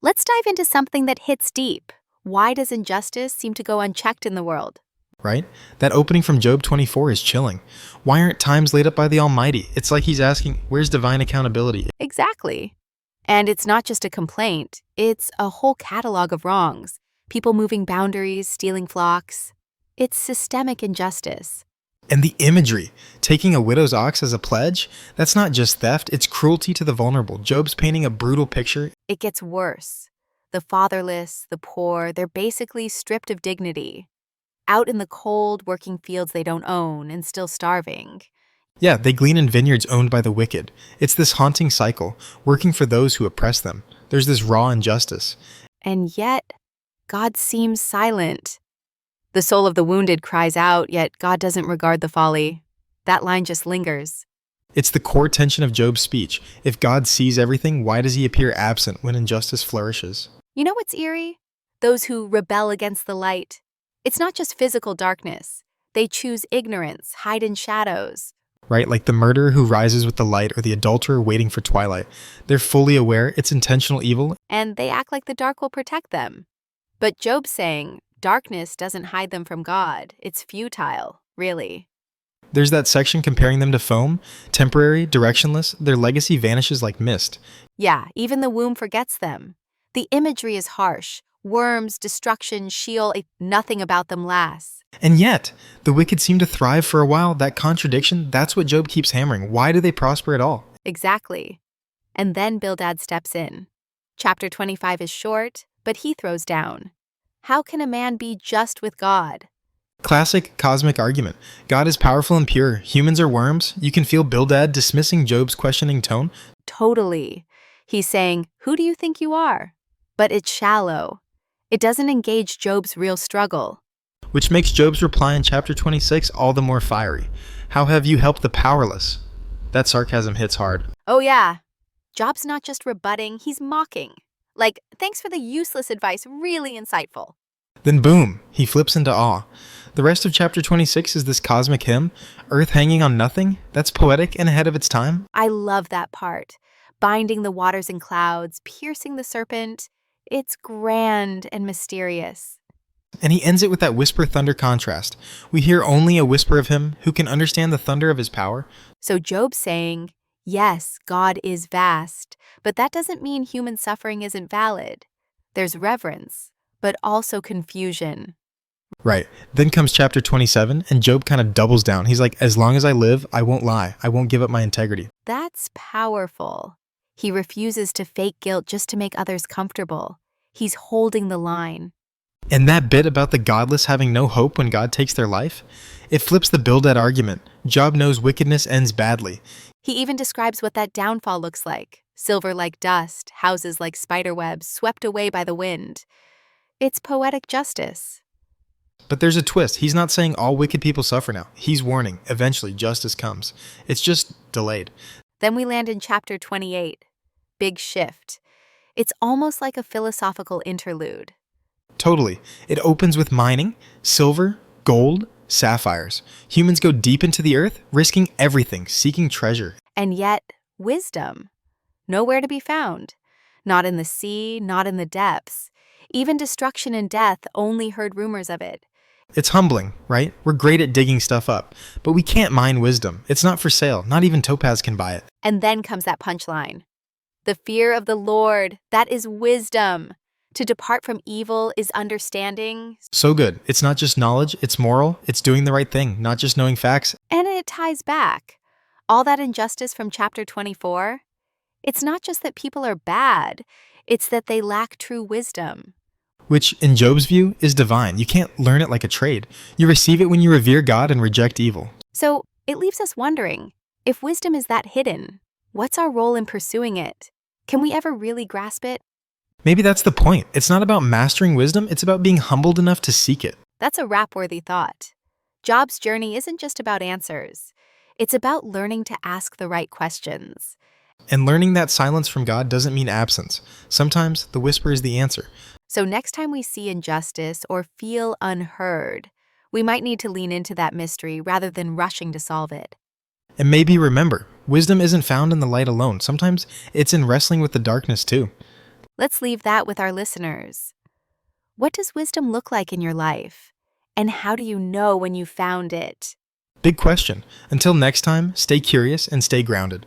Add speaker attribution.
Speaker 1: Let's dive into something that hits deep. Why does injustice seem to go unchecked in the world?
Speaker 2: Right? That opening from Job 24 is chilling. Why aren't times laid up by the Almighty? It's like he's asking, where's divine accountability?
Speaker 1: Exactly. And it's not just a complaint, it's a whole catalog of wrongs. People moving boundaries, stealing flocks. It's systemic injustice.
Speaker 2: And the imagery, taking a widow's ox as a pledge, that's not just theft, it's cruelty to the vulnerable. Job's painting a brutal picture.
Speaker 1: It gets worse. The fatherless, the poor, they're basically stripped of dignity. Out in the cold, working fields they don't own and still starving.
Speaker 2: Yeah, they glean in vineyards owned by the wicked. It's this haunting cycle, working for those who oppress them. There's this raw injustice.
Speaker 1: And yet, God seems silent. The soul of the wounded cries out, yet God doesn't regard the folly. That line just lingers.
Speaker 2: It's the core tension of Job's speech. If God sees everything, why does he appear absent when injustice flourishes?
Speaker 1: You know what's eerie? Those who rebel against the light. It's not just physical darkness. They choose ignorance, hide in shadows.
Speaker 2: Right? Like the murderer who rises with the light or the adulterer waiting for twilight. They're fully aware it's intentional evil.
Speaker 1: And they act like the dark will protect them. But Job's saying, darkness doesn't hide them from God. It's futile, really.
Speaker 2: There's that section comparing them to foam, temporary, directionless. Their legacy vanishes like mist.
Speaker 1: Yeah, even the womb forgets them. The imagery is harsh. Worms, destruction, Sheol, nothing about them lasts.
Speaker 2: And yet, the wicked seem to thrive for a while. That contradiction, that's what Job keeps hammering. Why do they prosper at all?
Speaker 1: Exactly. And then Bildad steps in. Chapter 25 is short, but he throws down. How can a man be just with God?
Speaker 2: Classic cosmic argument. God is powerful and pure. Humans are worms. You can feel Bildad dismissing Job's questioning tone.
Speaker 1: Totally. He's saying, who do you think you are? But it's shallow. It doesn't engage Job's real struggle.
Speaker 2: Which makes Job's reply in chapter 26 all the more fiery. How have you helped the powerless? That sarcasm hits hard.
Speaker 1: Oh yeah. Job's not just rebutting, he's mocking. Like, thanks for the useless advice, really insightful.
Speaker 2: Then boom, he flips into awe. The rest of chapter 26 is this cosmic hymn, earth hanging on nothing. That's poetic and ahead of its time.
Speaker 1: I love that part. Binding the waters in clouds, piercing the serpent. It's grand and mysterious.
Speaker 2: And he ends it with that whisper-thunder contrast. We hear only a whisper of him who can understand the thunder of his power.
Speaker 1: So Job's saying, yes, God is vast, but that doesn't mean human suffering isn't valid. There's reverence, but also confusion.
Speaker 2: Right. Then comes chapter 27, and Job kind of doubles down. He's like, as long as I live, I won't lie. I won't give up my integrity.
Speaker 1: That's powerful. He refuses to fake guilt just to make others comfortable. He's holding the line.
Speaker 2: And that bit about the godless having no hope when God takes their life? It flips the Bildad argument. Job knows wickedness ends badly.
Speaker 1: He even describes what that downfall looks like. Silver like dust, houses like spiderwebs, swept away by the wind. It's poetic justice.
Speaker 2: But there's a twist. He's not saying all wicked people suffer now. He's warning, eventually justice comes. It's just delayed.
Speaker 1: Then we land in chapter 28. Big shift. It's almost like a philosophical interlude.
Speaker 2: Totally. It opens with mining, silver, gold, sapphires. Humans go deep into the earth, risking everything, seeking treasure.
Speaker 1: And yet, wisdom. Nowhere to be found. Not in the sea, not in the depths. Even destruction and death only heard rumors of it.
Speaker 2: It's humbling, right? We're great at digging stuff up, but we can't mine wisdom. It's not for sale. Not even Topaz can buy it.
Speaker 1: And then comes that punchline. The fear of the Lord, that is wisdom. To depart from evil is understanding.
Speaker 2: So good. It's not just knowledge, it's moral, it's doing the right thing, not just knowing facts.
Speaker 1: And it ties back. All that injustice from chapter 24, it's not just that people are bad, it's that they lack true wisdom.
Speaker 2: Which, in Job's view, is divine. You can't learn it like a trade. You receive it when you revere God and reject evil.
Speaker 1: So it leaves us wondering, if wisdom is that hidden, what's our role in pursuing it? Can we ever really grasp it?
Speaker 2: Maybe that's the point. It's not about mastering wisdom, it's about being humbled enough to seek it.
Speaker 1: That's a rap-worthy thought. Job's journey isn't just about answers. It's about learning to ask the right questions.
Speaker 2: And learning that silence from God doesn't mean absence. Sometimes the whisper is the answer.
Speaker 1: So next time we see injustice or feel unheard, we might need to lean into that mystery rather than rushing to solve it.
Speaker 2: And maybe remember, wisdom isn't found in the light alone. Sometimes it's in wrestling with the darkness too.
Speaker 1: Let's leave that with our listeners. What does wisdom look like in your life? And how do you know when you found it?
Speaker 2: Big question. Until next time, stay curious and stay grounded.